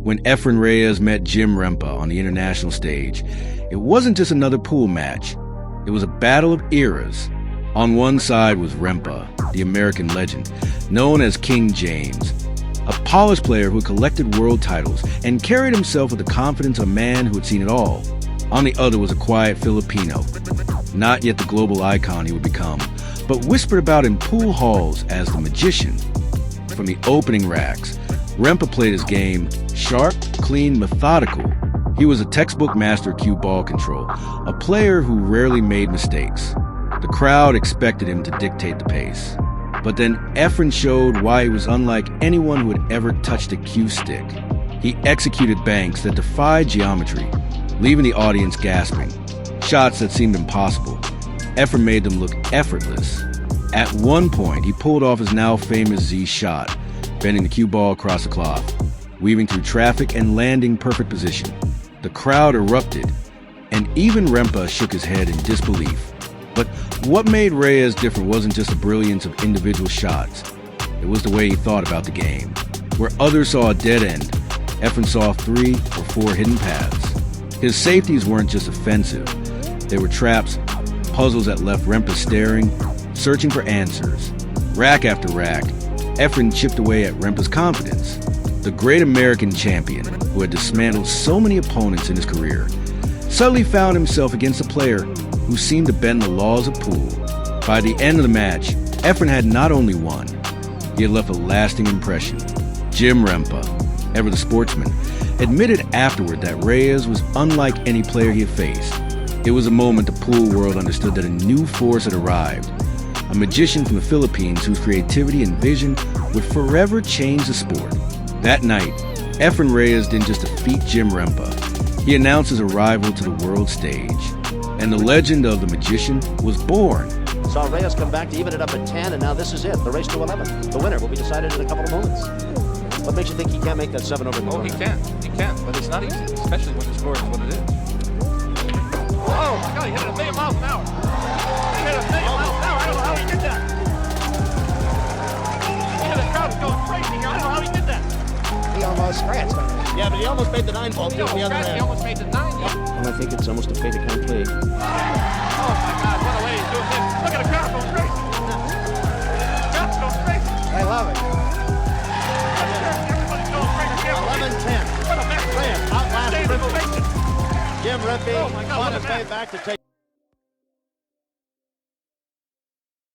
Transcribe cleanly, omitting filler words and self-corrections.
When Efren Reyes met Jim Rempe on the international stage, it wasn't just another pool match. It was a battle of eras. On one side was Rempe, the American legend, known as King James, a polished player who collected world titles and carried himself with the confidence of a man who had seen it all. On the other was a quiet Filipino, not yet the global icon he would become, but whispered about in pool halls as the magician. From the opening racks, Rempe played his game sharp, clean, methodical. He was a textbook master of cue ball control, a player who rarely made mistakes. The crowd expected him to dictate the pace. But then Efren showed why he was unlike anyone who had ever touched a cue stick. He executed banks that defied geometry, leaving the audience gasping. Shots that seemed impossible. Efren made them look effortless. At one point, he pulled off his now famous Z shot, bending the cue ball across the cloth, weaving through traffic and landing perfect position. The crowd erupted, and even Rempe shook his head in disbelief. But what made Reyes different wasn't just the brilliance of individual shots. It was the way he thought about the game. Where others saw a dead end, Efren saw 3 or 4 hidden paths. His safeties weren't just offensive. They were traps, puzzles that left Rempe staring, searching for answers. Rack after rack, Efren chipped away at Rempe's confidence. The great American champion, who had dismantled so many opponents in his career, suddenly found himself against a player who seemed to bend the laws of pool. By the end of the match, Efren had not only won, he had left a lasting impression. Jim Rempe, ever the sportsman, admitted afterward that Reyes was unlike any player he had faced. It was a moment the pool world understood that a new force had arrived, a magician from the Philippines whose creativity and vision would forever change the sport. That night, Efren Reyes didn't just defeat Jim Rempe, he announced his arrival to the world stage. And the legend of the magician was born. Saw Reyes come back to even it up at 10, and now this is it, the race to 11. The winner will be decided in a couple of moments. What makes you think he can't make that 7 over? Oh, he can, but it's not easy, especially when the score is what it is. Oh my God, he hit it 1,000,000 miles an hour. He hit it 1,000,000 miles an hour, I don't know how he did that. Yeah, the crowd is going crazy here, I don't know how he did that. He almost scratched on it. Yeah, but he almost made the 9 ball too. He almost made the 9, yeah. And I think it's almost a fait accompli. Oh my God, what a way he's doing this. Look at the crowd going crazy. The crowd's going crazy. I love it. Everybody's going crazy. 11-10. What a match. Reyes outlasted Standing ovation. Jim Rempe Oh my God, on what a his way match. back to take